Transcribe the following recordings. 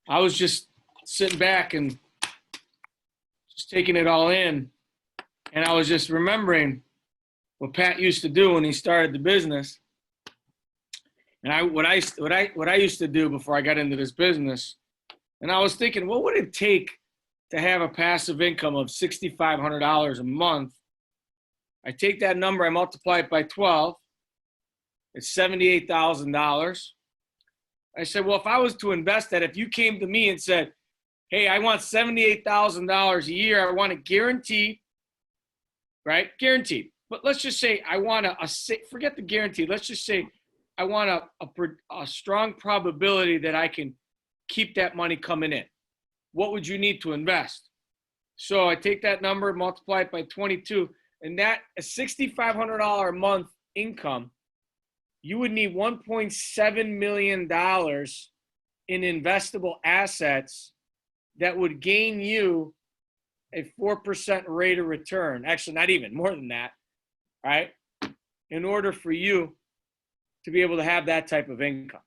I was just sitting back and just taking it all in. And I was just remembering what Pat used to do when he started the business. And what I used to do before I got into this business. And I was thinking, what would it take to have a passive income of $6,500 a month? I take that number, I multiply it by 12. It's $78,000. I said, well, if I was to invest that, if you came to me and said, hey, I want $78,000 a year, I want it guaranteed, right? Guaranteed. But let's just say I want forget the guaranteed. Let's just say I want a strong probability that I can keep that money coming in. What would you need to invest? So I take that number, multiply it by 22, and that a $6,500 a month income, you would need $1.7 million in investable assets that would gain you a 4% rate of return. Actually, not even, more than that, right? In order for you to be able to have that type of income.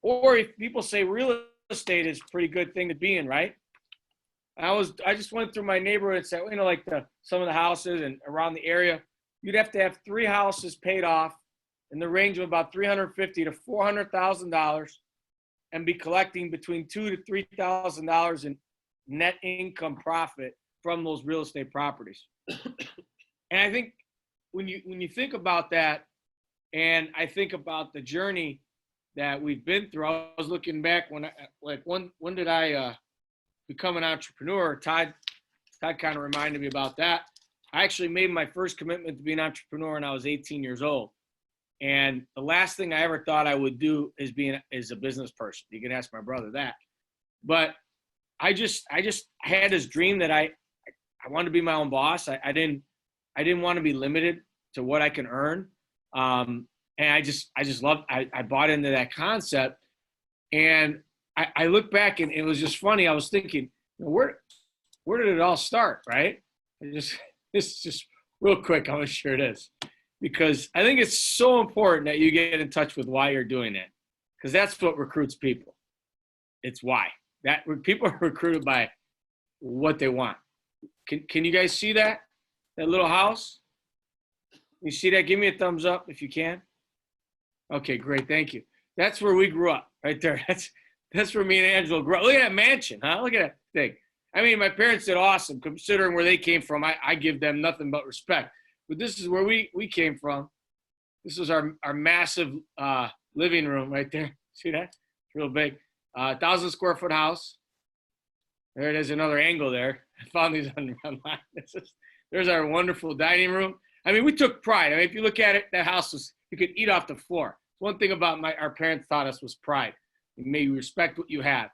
Or if people say real estate is a pretty good thing to be in, right? I just went through my neighborhood and said, you know, like some of the houses and around the area, you'd have to have 3 houses paid off in the range of about $350,000 to $400,000 and be collecting between $2,000 to $3,000 in net income profit from those real estate properties. And I think when you think about that, and I think about the journey that we've been through, I was looking back when did I become an entrepreneur? Todd kind of reminded me about that. I actually made my first commitment to be an entrepreneur when I was 18 years old. And the last thing I ever thought I would do is is a business person. You can ask my brother that. But I just had this dream that I wanted to be my own boss. I didn't want to be limited to what I can earn. And I just loved, I bought into that concept. And I look back and it was just funny. I was thinking, where did it all start, right? It's just real quick, I'm going to share this. Because I think it's so important that you get in touch with why you're doing it. Because that's what recruits people. It's why. People are recruited by what they want. Can you guys see that? That little house? You see that? Give me a thumbs up if you can. Okay, great. Thank you. That's where we grew up, right there. That's where me and Angela grew up. Look at that mansion, huh? Look at that thing. I mean, my parents did awesome considering where they came from. I give them nothing but respect. But this is where we came from. This is our massive living room right there. See that? It's real big. 1,000 square foot house. There it is, another angle there. I found these online. There's our wonderful dining room. I mean, we took pride. I mean, if you look at it, that house you could eat off the floor. One thing about our parents taught us was pride. You may respect what you have.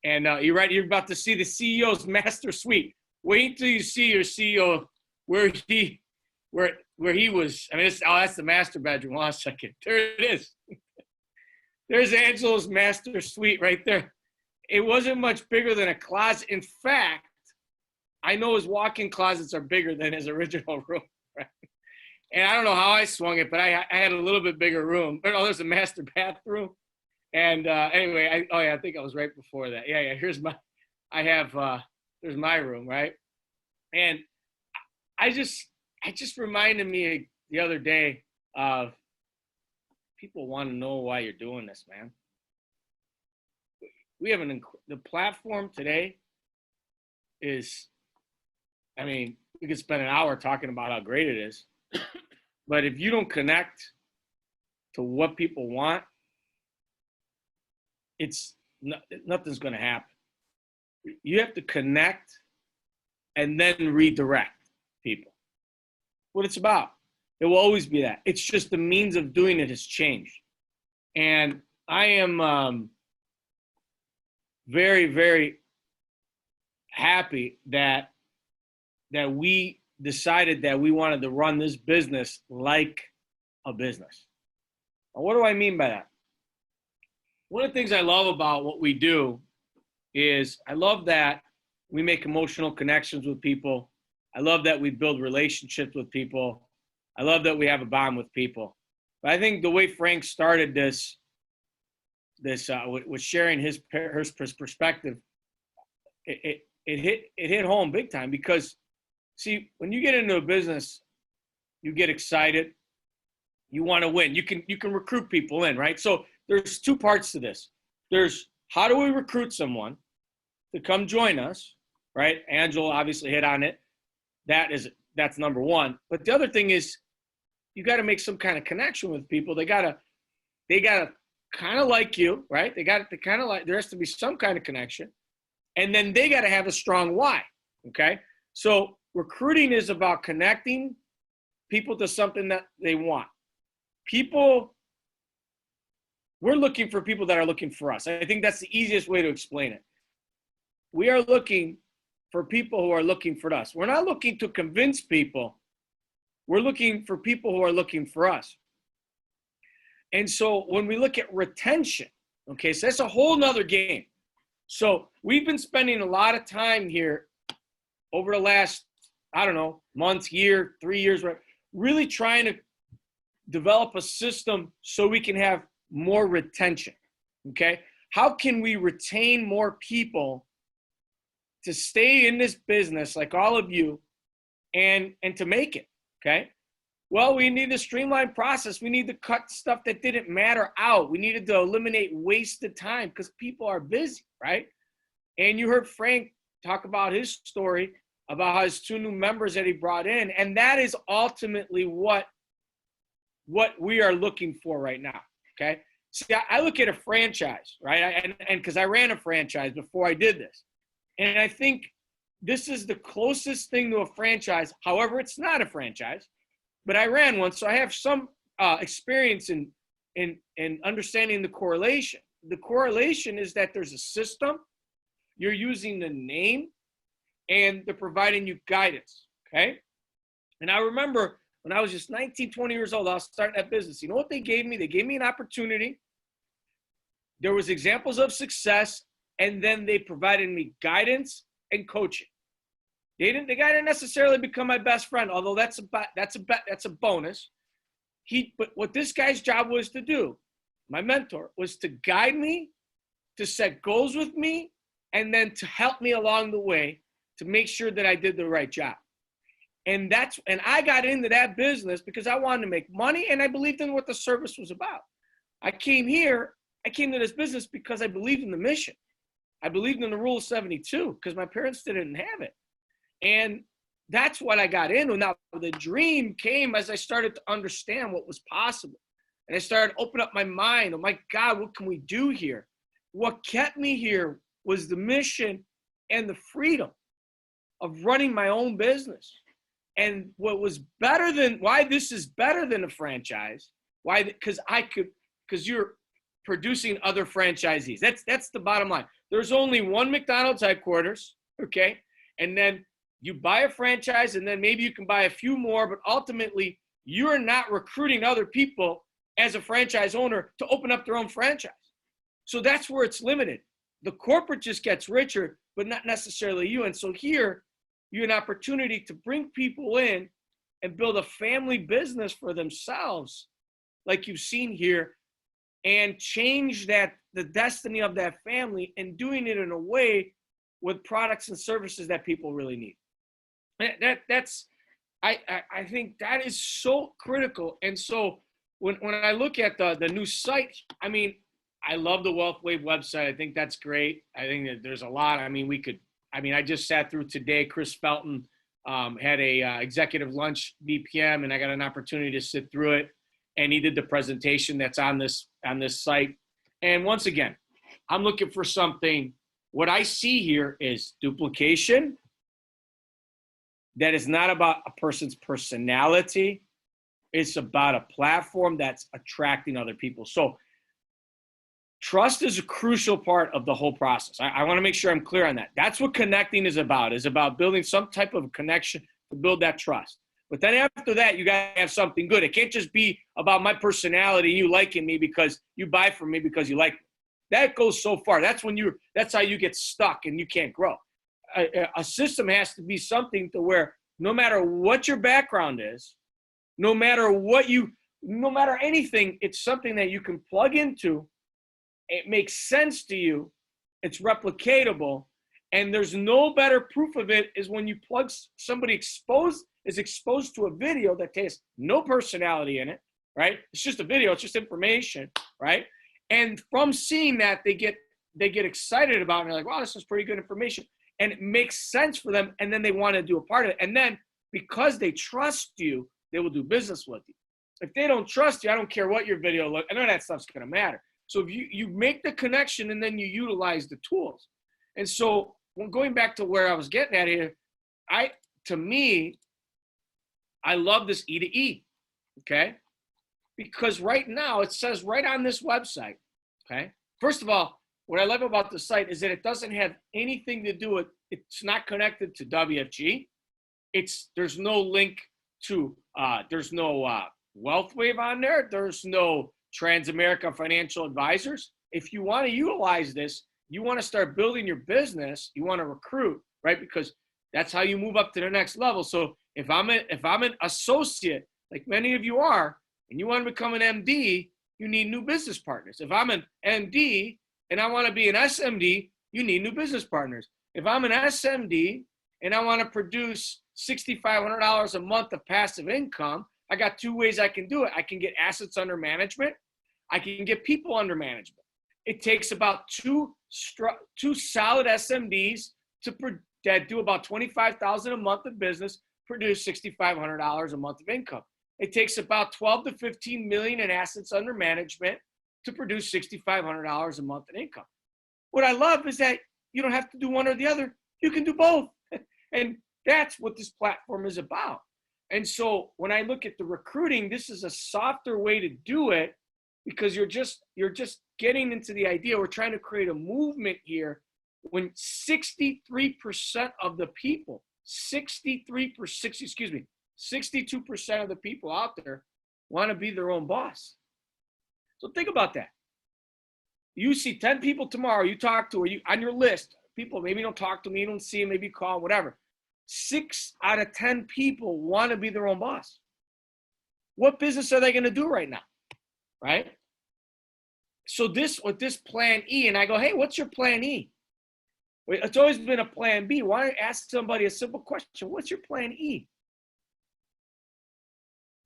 And you're right, you're about to see the CEO's master suite. Wait until you see your CEO where he was. I mean, that's the master bedroom. Hold on a second. There it is. There's Angela's master suite right there. It wasn't much bigger than a closet. In fact, I know his walk-in closets are bigger than his original room. Right? And I don't know how I swung it, but I had a little bit bigger room. But there's a master bathroom. And anyway, I think I was right before that. Yeah. There's my room, right? And it just reminded me the other day of people want to know why you're doing this, man. We have the platform today is, I mean, we could spend an hour talking about how great it is, but if you don't connect to what people want, nothing's going to happen. You have to connect and then redirect people. What it's about. It will always be that. It's just the means of doing it has changed. And I am very, very happy that we decided that we wanted to run this business like a business. Now, what do I mean by that? One of the things I love about what we do is I love that we make emotional connections with people. I love that we build relationships with people. I love that we have a bond with people. But I think the way Frank started this was sharing his perspective, it hit home big time because, see, when you get into a business, you get excited, you want to win. You can recruit people in, right? So there's two parts to this. There's how do we recruit someone to come join us, right? Angela obviously hit on it. That's number one. But the other thing is you got to make some kind of connection with people. They gotta kind of like you, right? There has to be some kind of connection. And then they got to have a strong why, okay? So recruiting is about connecting people to something that they want. We're looking for people that are looking for us. I think that's the easiest way to explain it. We are looking for people who are looking for us. We're not looking to convince people. We're looking for people who are looking for us. And so when we look at retention, okay, so that's a whole nother game. So we've been spending a lot of time here over the last, I don't know, month, year, 3 years, really trying to develop a system so we can have more retention, okay? How can we retain more people to stay in this business like all of you and to make it, okay? Well, we need a streamlined process. We need to cut stuff that didn't matter out. We needed to eliminate wasted time because people are busy, right? And you heard Frank talk about his story about how his 2 new members that he brought in. And that is ultimately what we are looking for right now, okay? See, I look at a franchise, right? And because I ran a franchise before I did this. And I think this is the closest thing to a franchise. However, it's not a franchise. But I ran one, so I have some experience in understanding the correlation. The correlation is that there's a system, you're using the name, and they're providing you guidance, okay? And I remember when I was just 19, 20 years old, I was starting that business. You know what they gave me? They gave me an opportunity. There was examples of success, and then they provided me guidance and coaching. The guy didn't necessarily become my best friend, although that's a bonus. But what this guy's job was to do, my mentor, was to guide me, to set goals with me, and then to help me along the way to make sure that I did the right job. And I got into that business because I wanted to make money and I believed in what the service was about. I came to this business because I believed in the mission. I believed in the rule of 72 because my parents didn't have it. And that's what I got into. Now, the dream came as I started to understand what was possible. And I started to open up my mind. Oh, my God, what can we do here? What kept me here was the mission and the freedom of running my own business. And what was why this is better than a franchise, because you're producing other franchisees. That's the bottom line. There's only one McDonald's headquarters, okay? And then you buy a franchise, and then maybe you can buy a few more, but ultimately, you're not recruiting other people as a franchise owner to open up their own franchise. So that's where it's limited. The corporate just gets richer, but not necessarily you. And so here, you have an opportunity to bring people in and build a family business for themselves, like you've seen here, and change the destiny of that family, and doing it in a way with products and services that people really need. I think that is so critical. And so when I look at the new site, I mean, I love the Wealth Wave website. I think that's great. I think that there's a lot. I mean, I just sat through today. Chris Felton had a executive lunch BPM, and I got an opportunity to sit through it. And he did the presentation that's on this site. And once again, I'm looking for something. What I see here is duplication. That is not about a person's personality. It's about a platform that's attracting other people. So trust is a crucial part of the whole process. I want to make sure I'm clear on that. That's what connecting is about building some type of connection to build that trust. But then after that, you got to have something good. It can't just be about my personality, you liking me because you buy from me because you like me. That goes so far. That's how you get stuck and you can't grow. A system has to be something to where no matter what your background is, no matter anything, it's something that you can plug into it makes sense to you, it's replicatable, and there's no better proof of it is when you plug somebody is exposed to a video that has no personality in it, right? It's just a video, it's just information, right? And from seeing that, they get excited about it, and they're like, wow, this is pretty good information. And it makes sense for them, and then they want to do a part of it. And then because they trust you, they will do business with you. If they don't trust you, I don't care what your video looks, I know that stuff's gonna matter. So if you make the connection and then you utilize the tools. And so going back to where I was getting at here, to me, I love this E2E, okay? Because right now it says right on this website, okay? First of all, what I love about the site is that it doesn't have anything to do with, it's not connected to WFG. There's no link to, there's no WealthWave on there. There's no Transamerica Financial Advisors. If you want to utilize this, you want to start building your business, you want to recruit, right? Because that's how you move up to the next level. So if I'm an associate, like many of you are, and you want to become an MD, you need new business partners. If I'm an MD and I want to be an SMD, you need new business partners. If I'm an SMD and I want to produce $6,500 a month of passive income, I got two ways I can do it. I can get assets under management. I can get people under management. It takes about two solid SMDs that do about $25,000 a month of business, produce $6,500 a month of income. It takes about 12 to 15 million in assets under management to produce $6,500 a month in income. What I love is that you don't have to do one or the other. You can do both. And that's what this platform is about. And so when I look at the recruiting, this is a softer way to do it because you're just getting into the idea. We're trying to create a movement here when 63% of the people, 62% of the people out there want to be their own boss. So think about that. You see 10 people tomorrow, you talk to, or you on your list, people maybe don't talk to me, you don't see them, maybe you call, whatever. 6 out of 10 people want to be their own boss. What business are they going to do right now? Right? So with this plan E, and I go, hey, what's your plan E? It's always been a plan B. Why don't you ask somebody a simple question? What's your plan E?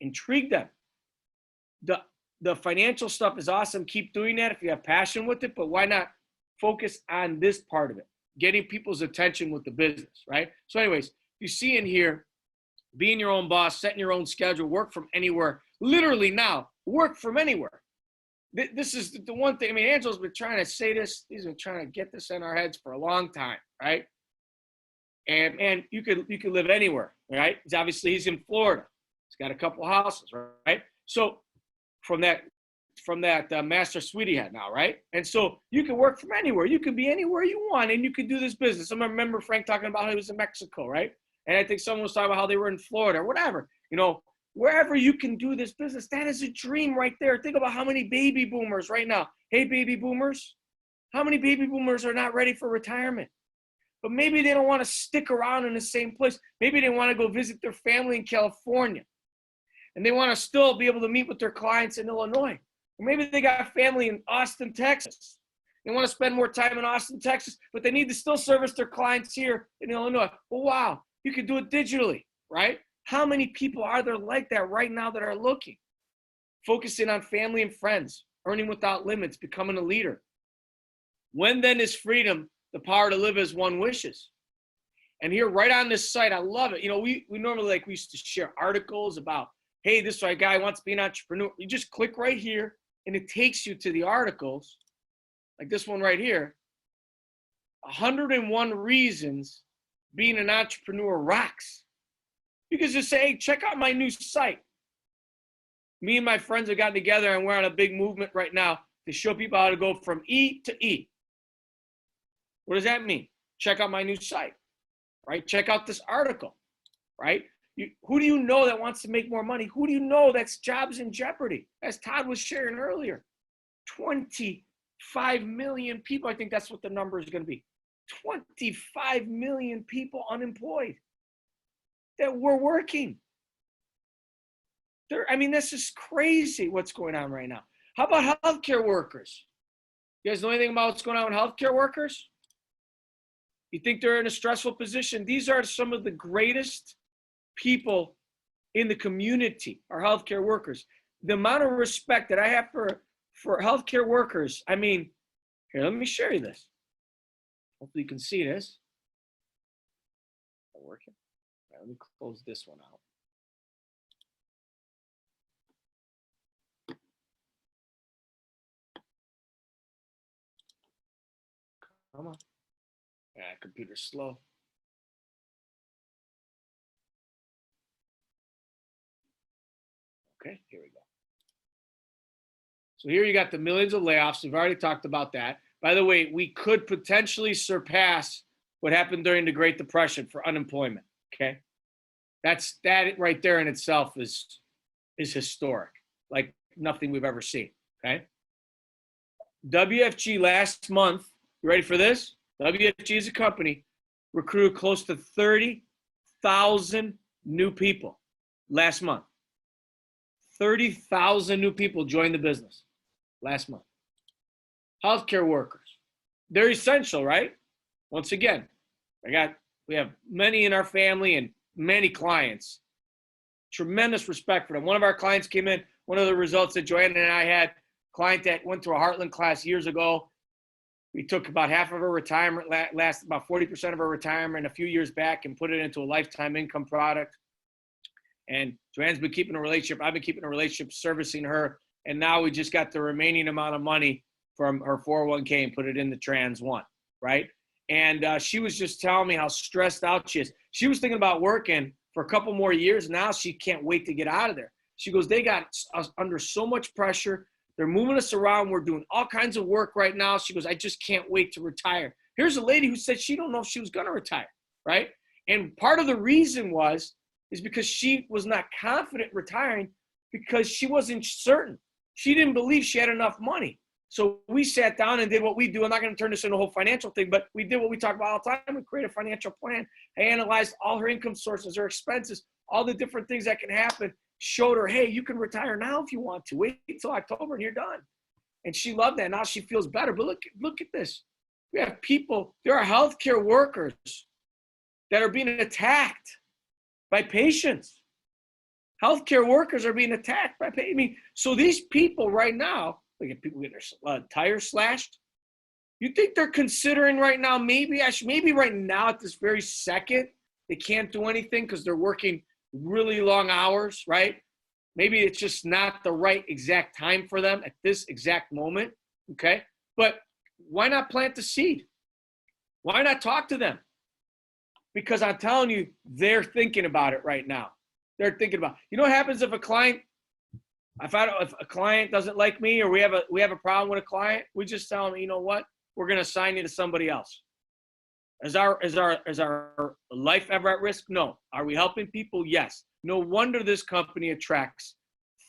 Intrigue them. The financial stuff is awesome. Keep doing that if you have passion with it, but why not focus on this part of it? Getting people's attention with the business, right? So anyways, you see in here, being your own boss, setting your own schedule, work from anywhere. Literally now, work from anywhere. This is the one thing. I mean, Angelo's been trying to say this. He's been trying to get this in our heads for a long time, right? And you could live anywhere, right? He's in Florida. He's got a couple houses, right? So from that master suite he had now, right? And so you can work from anywhere. You can be anywhere you want, and you can do this business. I remember Frank talking about how he was in Mexico, right? And I think someone was talking about how they were in Florida or whatever. You know, wherever you can do this business, that is a dream right there. Think about how many baby boomers right now. Hey, baby boomers, how many baby boomers are not ready for retirement? But maybe they don't want to stick around in the same place. Maybe they want to go visit their family in California. And they want to still be able to meet with their clients in Illinois. Or maybe they got family in Austin, Texas. They want to spend more time in Austin, Texas, but they need to still service their clients here in Illinois. Well, wow, you can do it digitally, right? How many people are there like that right now that are looking? Focusing on family and friends, earning without limits, becoming a leader. When then is freedom, the power to live as one wishes? And here right on this site, I love it. You know, we normally we used to share articles about, hey, this guy wants to be an entrepreneur. You just click right here and it takes you to the articles, like this one right here. 101 reasons being an entrepreneur rocks. You can just say, hey, check out my new site. Me and my friends have gotten together and we're on a big movement right now to show people how to go from E to E. What does that mean? Check out my new site, right? Check out this article, right? Who do you know that wants to make more money? Who do you know that's jobs in jeopardy? As Todd was sharing earlier, 25 million people. I think that's what the number is going to be. 25 million people unemployed that were working. I mean, this is crazy what's going on right now. How about healthcare workers? You guys know anything about what's going on with healthcare workers? You think they're in a stressful position? These are some of the greatest people in the community, our healthcare workers. The amount of respect that I have for healthcare workers, I mean, here, let me show you this. Hopefully you can see this. Not working. All right, let me close this one out. Come on. Yeah, computer's slow. Okay, here we go. So here you got the millions of layoffs. We've already talked about that. By the way, we could potentially surpass what happened during the Great Depression for unemployment. Okay, that right there in itself is historic, like nothing we've ever seen. Okay, WFG last month. You ready for this? WFG as a company recruited close to 30,000 new people last month. 30,000 new people joined the business last month. Healthcare workers, they're essential, right? Once again, we have many in our family and many clients. Tremendous respect for them. One of our clients came in, one of the results that Joanna and I had, client that went through a Heartland class years ago. We took about half of her retirement, last about 40% of her retirement a few years back, and put it into a lifetime income product. And Joanne's been keeping a relationship. I've been keeping a relationship, servicing her. And now we just got the remaining amount of money from her 401k and put it in the Trans One, right? And she was just telling me how stressed out she is. She was thinking about working for a couple more years. Now she can't wait to get out of there. She goes, they got us under so much pressure. They're moving us around. We're doing all kinds of work right now. She goes, I just can't wait to retire. Here's a lady who said she don't know if she was going to retire, right? And part of the reason is because she was not confident retiring because she wasn't certain. She didn't believe she had enough money. So we sat down and did what we do. I'm not going to turn this into a whole financial thing, but we did what we talk about all the time. We created a financial plan. I analyzed all her income sources, her expenses, all the different things that can happen. Showed her, hey, you can retire now if you want to. Wait until October and you're done. And she loved that. Now she feels better. But look at this. We have people, there are healthcare workers that are being attacked by patients. Healthcare workers are being attacked by patients. I mean, so these people right now, look at people getting their tires slashed. You think they're considering right now, maybe right now at this very second, they can't do anything because they're working really long hours, right? Maybe it's just not the right exact time for them at this exact moment, okay? But why not plant the seed? Why not talk to them? Because I'm telling you, they're thinking about it right now. They're thinking about, you know what happens if a client doesn't like me, or we have a problem with a client, we just tell them, you know what? We're going to assign you to somebody else. Is our life ever at risk? No. Are we helping people? Yes. No wonder this company attracts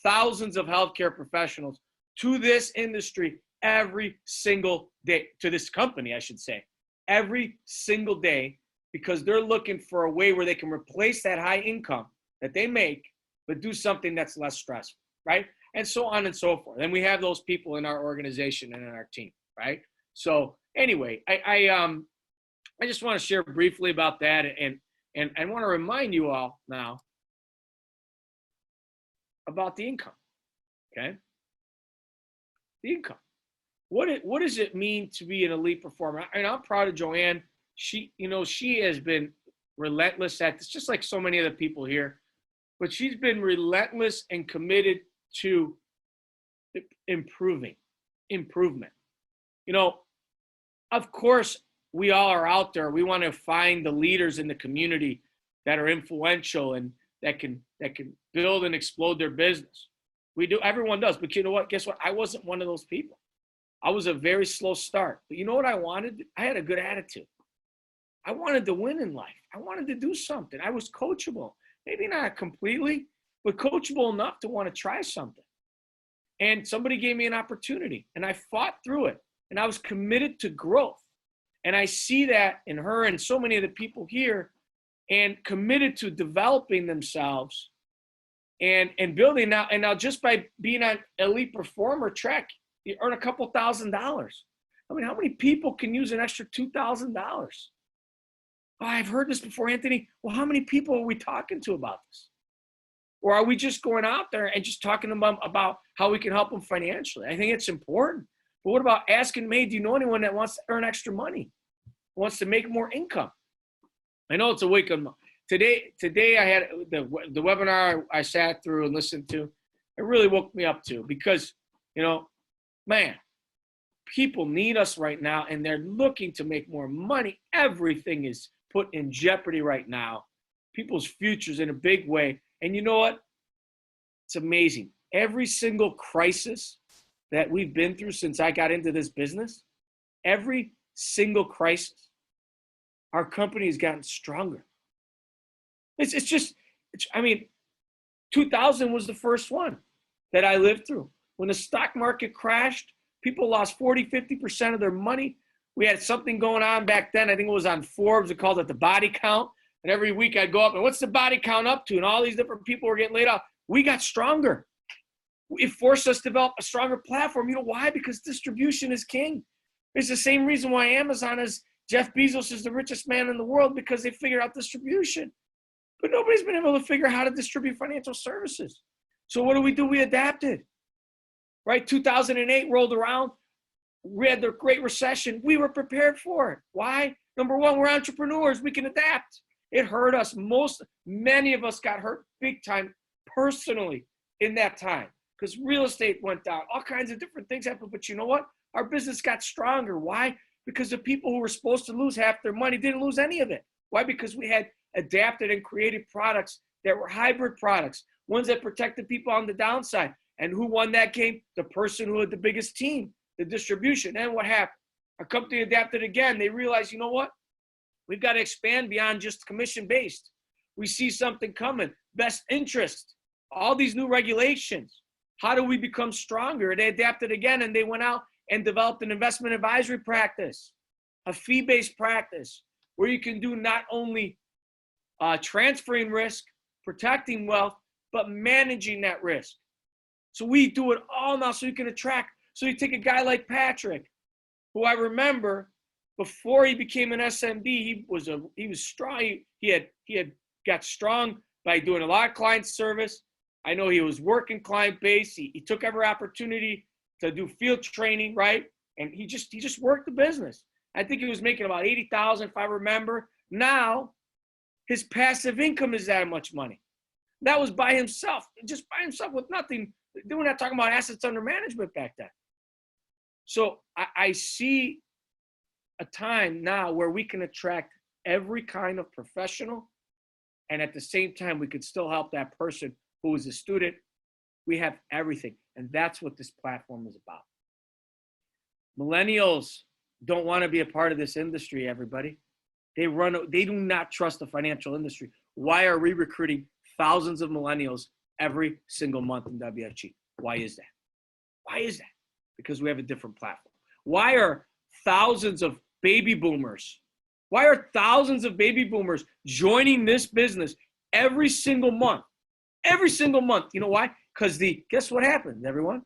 thousands of healthcare professionals to this industry every single day, to this company, I should say, every single day, because they're looking for a way where they can replace that high income that they make, but do something that's less stressful, right? And so on and so forth. And we have those people in our organization and in our team, right? So anyway, I just want to share briefly about that, and I want to remind you all now about the income, okay? The income. What does it mean to be an elite performer? And I'm proud of Joanne. She has been relentless at this, just like so many of the people here, but she's been relentless and committed to improvement. You know, of course, we all are out there. We want to find the leaders in the community that are influential and that can build and explode their business. We do. Everyone does. But you know what? Guess what? I wasn't one of those people. I was a very slow start. But you know what I wanted? I had a good attitude. I wanted to win in life. I wanted to do something. I was coachable. Maybe not completely, but coachable enough to want to try something. And somebody gave me an opportunity, and I fought through it. And I was committed to growth. And I see that in her and so many of the people here, and committed to developing themselves and building now. And now just by being on elite performer track, you earn a couple $1,000s. I mean, how many people can use an extra $2,000? Oh, I've heard this before, Anthony. Well, how many people are we talking to about this? Or are we just going out there and just talking to them about how we can help them financially? I think it's important. But what about asking, hey, do you know anyone that wants to earn extra money, wants to make more income? I know it's a week on today. I had the webinar I sat through and listened to. It really woke me up too, because, man, people need us right now, and they're looking to make more money. Everything is put in jeopardy right now. People's futures in a big way. And you know what? It's amazing. Every single crisis that we've been through since I got into this business, every single crisis, our company has gotten stronger. I mean, 2000 was the first one that I lived through. When the stock market crashed, people lost 40, 50% of their money. We had something going on back then. I think it was on Forbes. They called it the body count. And every week I'd go up and what's the body count up to? And all these different people were getting laid off. We got stronger. It forced us to develop a stronger platform. You know why? Because distribution is king. It's the same reason why Amazon is, Jeff Bezos is the richest man in the world, because they figured out distribution. But nobody's been able to figure out how to distribute financial services. So what do? We adapted, right? 2008 rolled around. We had the Great Recession. We were prepared for it. Why? Number one, we're entrepreneurs. We can adapt. It hurt us. Many of us got hurt big time personally in that time, because real estate went down. All kinds of different things happened. But you know what? Our business got stronger. Why? Because the people who were supposed to lose half their money didn't lose any of it. Why? Because we had adapted and created products that were hybrid products, ones that protected people on the downside. And who won that game? The person who had the biggest team, the distribution. And what happened? Our company adapted again. They realized, you know what? We've got to expand beyond just commission-based. We see something coming. Best interest. All these new regulations. How do we become stronger? They adapted again, and they went out and developed an investment advisory practice, a fee-based practice, where you can do not only transferring risk, protecting wealth, but managing that risk. So we do it all now so you can attract. So you take a guy like Patrick, who I remember before he became an SMD, he was strong. He had got strong by doing a lot of client service. I know he was working client base. He took every opportunity to do field training, right? And he just worked the business. I think he was making about $80,000, if I remember. Now, his passive income is that much money. That was by himself, just by himself with nothing. We're not talking about assets under management back then. So I see a time now where we can attract every kind of professional, and at the same time, we could still help that person who is a student. We have everything, and that's what this platform is about. Millennials don't want to be a part of this industry, everybody. They do not trust the financial industry. Why are we recruiting thousands of millennials every single month in WFG? Why is that? Why is that? Because we have a different platform. Why are thousands of baby boomers? Why are thousands of baby boomers joining this business every single month? Every single month. You know why? Because guess what happens, everyone?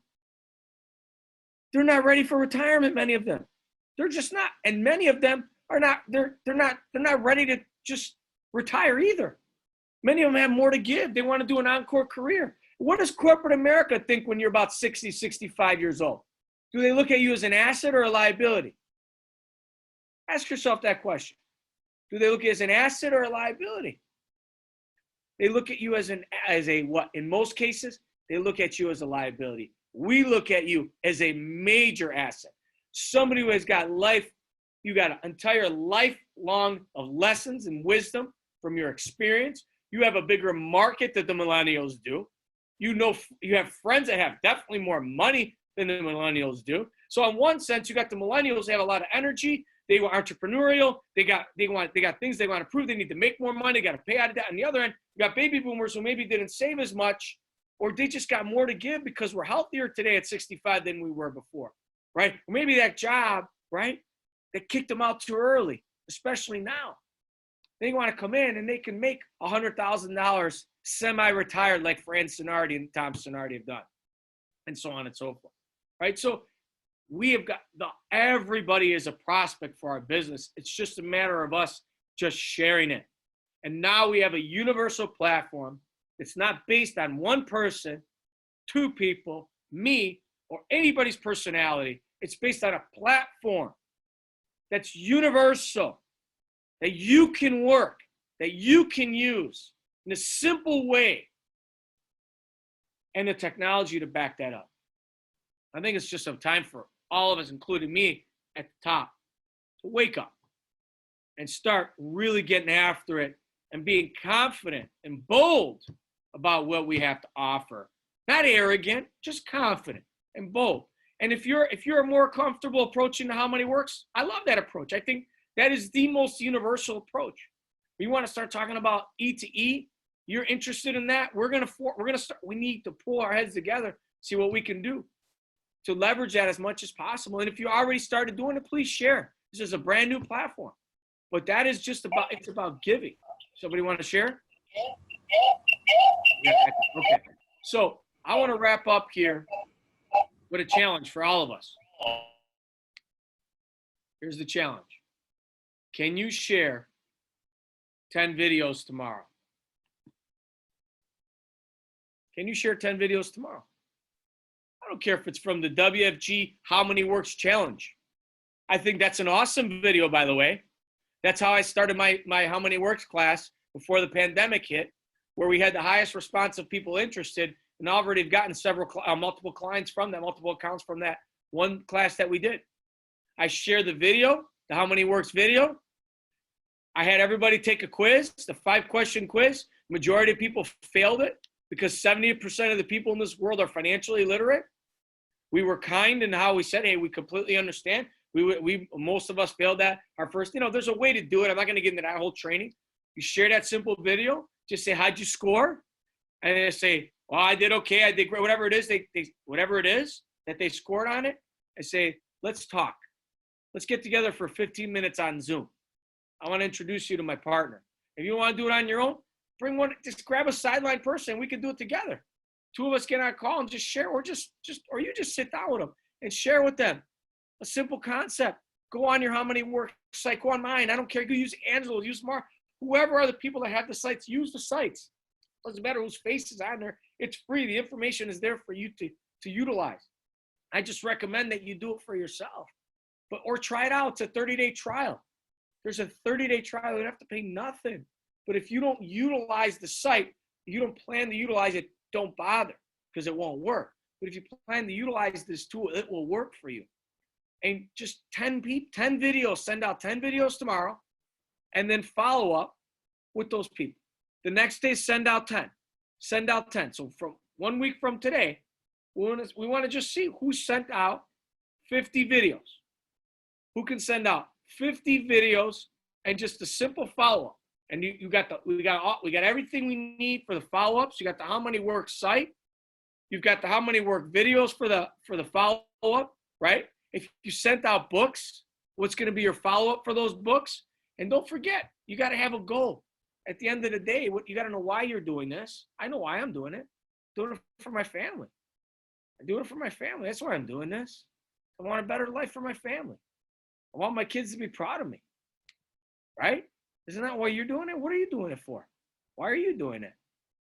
They're not ready for retirement, many of them. They're just not. And many of them are not, they're not ready to just retire either. Many of them have more to give. They want to do an encore career. What does corporate America think when you're about 60, 65 years old? Do they look at you as an asset or a liability? Ask yourself that question. Do they look at you as an asset or a liability? They look at you as a what? In most cases, they look at you as a liability. We look at you as a major asset. Somebody who has got you got an entire lifelong of lessons and wisdom from your experience. You have a bigger market than the millennials do. You have friends that have definitely more money than the millennials do. So in one sense, you got the millennials, they have a lot of energy. They were entrepreneurial. They got things they want to prove. They need to make more money. They got to pay out of debt. On the other end, you got baby boomers who maybe didn't save as much, or they just got more to give because we're healthier today at 65 than we were before, right? Or maybe that job, right, that kicked them out too early, especially now. They want to come in and they can make $100,000 semi-retired like Fran Sinardi and Tom Sinardi have done, and so on and so forth, right? So we have got everybody is a prospect for our business. It's just a matter of us just sharing it. And now we have a universal platform. It's not based on one person, two people, me, or anybody's personality. It's based on a platform that's universal, that you can work, that you can use in a simple way, and the technology to back that up. I think it's just a time for all of us, including me at the top, to wake up and start really getting after it and being confident and bold about what we have to offer. Not arrogant, just confident and bold. And if you're more comfortable approaching the how money works, I love that approach. I think that is the most universal approach. We want to start talking about E2E. You're interested in that? We're gonna start. We need to pull our heads together, see what we can do to leverage that as much as possible. And if you already started doing it, please share. This is a brand new platform, but that is just about, it's about giving. Somebody want to share? Yeah, okay. So I want to wrap up here with a challenge for all of us. Here's the challenge. Can you share 10 videos tomorrow? Can you share 10 videos tomorrow? I don't care if it's from the WFG How Many Works Challenge. I think that's an awesome video, by the way. That's how I started my How Many Works class before the pandemic hit, where we had the highest response of people interested, and already have gotten multiple clients from that, multiple accounts from that one class that we did. I shared the video, the How Many Works video. I had everybody take a quiz, the 5-question quiz. Majority of people failed it because 70% of the people in this world are financially illiterate. We were kind in how we said, hey, we completely understand. Most of us failed that. Our first, there's a way to do it. I'm not going to get into that whole training. You share that simple video. Just say, how'd you score? And they say, well, I did okay. I did great. Whatever it is, whatever it is that they scored on it, I say, let's talk. Let's get together for 15 minutes on Zoom. I want to introduce you to my partner. If you want to do it on your own, bring one, just grab a sideline person. We can do it together. Two of us get on a call and just share, or or you just sit down with them and share with them a simple concept. Go on your How Many Works site, go on mine. I don't care. You use Angelo, use Mark, whoever are the people that have the sites, use the sites. Doesn't matter whose face is on there. It's free. The information is there for you to utilize. I just recommend that you do it for yourself, or try it out. It's a 30-day trial. There's a 30-day trial. You don't have to pay nothing. But if you don't utilize the site, you don't plan to utilize it, don't bother, because it won't work. But if you plan to utilize this tool, it will work for you. And just 10 videos, send out 10 videos tomorrow, and then follow up with those people. The next day, send out 10. Send out 10. So from 1 week from today, we want to just see who sent out 50 videos. Who can send out 50 videos and just a simple follow-up. And we got everything we need for the follow-ups. You got the How Many Works site. You've got the How Many Work videos for the follow-up, right? If you sent out books, what's going to be your follow-up for those books? And don't forget, you got to have a goal. At the end of the day, you got to know why you're doing this. I know why I'm doing it. I'm doing it for my family. I'm doing it for my family. That's why I'm doing this. I want a better life for my family. I want my kids to be proud of me, right? Isn't that why you're doing it? What are you doing it for? Why are you doing it?